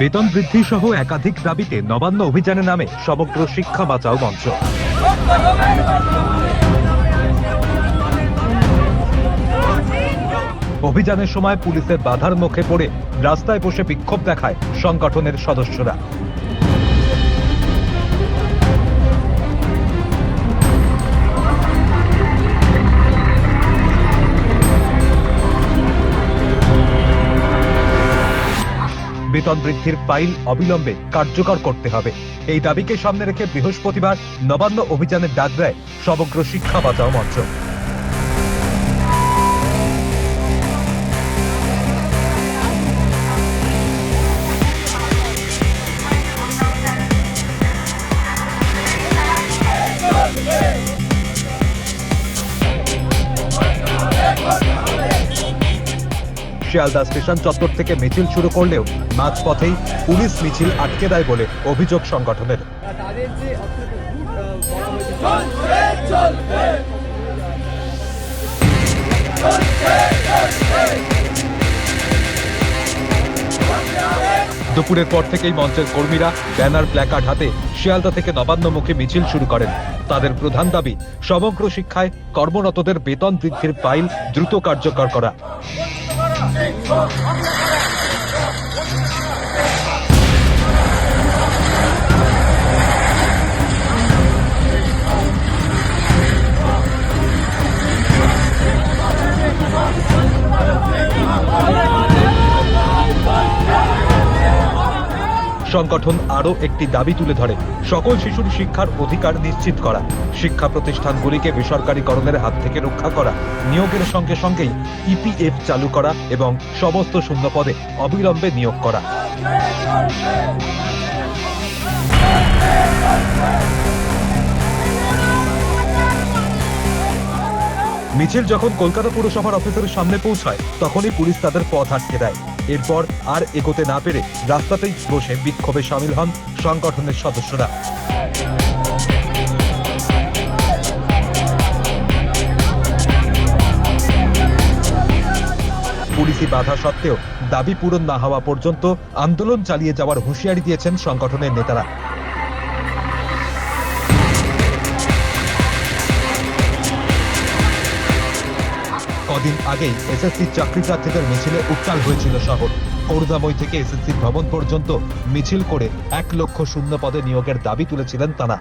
বেতন বৃদ্ধি সহ একাধিক দাবিতে নবান্ন অভিযানে নামে সমগ্র শিক্ষা বাঁচাও মঞ্চ। অভিযানের সময় পুলিশের বাধার মুখে পড়ে রাস্তায় বসে বিক্ষোভ দেখায় সংগঠনের সদস্যরা। বেতন বৃদ্ধির ফাইল অবিলম্বে কার্যকর করতে হবে, এই দাবিকে সামনে রেখে বৃহস্পতিবার নবান্ন অভিযানের ডাক দেয় সমগ্র শিক্ষা বাঁচাও মঞ্চ। শিয়ালদা স্টেশন চত্বর থেকে মিছিল শুরু করলেও মাঝপথেই পুলিশ মিছিল আটকে দেয় বলে অভিযোগ সংগঠনের। দুপুরের পর থেকেই মঞ্চের কর্মীরা ব্যানার প্ল্যাকার্ড হাতে শিয়ালদা থেকে নবান্নমুখী মিছিল শুরু করেন। তাদের প্রধান দাবি সমগ্র শিক্ষায় কর্মরতদের বেতন বৃদ্ধির ফাইল দ্রুত কার্যকর করা। সংগঠন আরও একটি দাবি তুলে ধরে, সকল শিশুর শিক্ষার অধিকার নিশ্চিত করা, শিক্ষা প্রতিষ্ঠানগুলিকে বেসরকারীকরণের হাত থেকে রক্ষা করা, নিয়োগের সঙ্গে সঙ্গেই ইপিএফ চালু করা এবং সমস্ত শূন্য পদে অবিলম্বে নিয়োগ করা। মিছিল যখন কলকাতা পুরসভার অফিসের সামনে পৌঁছায় তখনই পুলিশ তাদের পথ আটকে দেয়। এরপর আর এগোতে না পেরে রাস্তাতেই বসে বিক্ষোভে সামিল হন সংগঠনের সদস্যরা। পুলিশি বাধা সত্ত্বেও দাবি পূরণ না হওয়া পর্যন্ত আন্দোলন চালিয়ে যাওয়ার হুঁশিয়ারি দিয়েছেন সংগঠনের নেতারা। কদিন আগেই এসএসসি চাকরি প্রার্থীদের মিছিলে উত্তাল হয়েছিল শহর। করুণাময়ী থেকে এসএসসি ভবন পর্যন্ত মিছিল করে 1 লক্ষ শূন্য পদে নিয়োগের দাবি তুলেছিলেন তারা।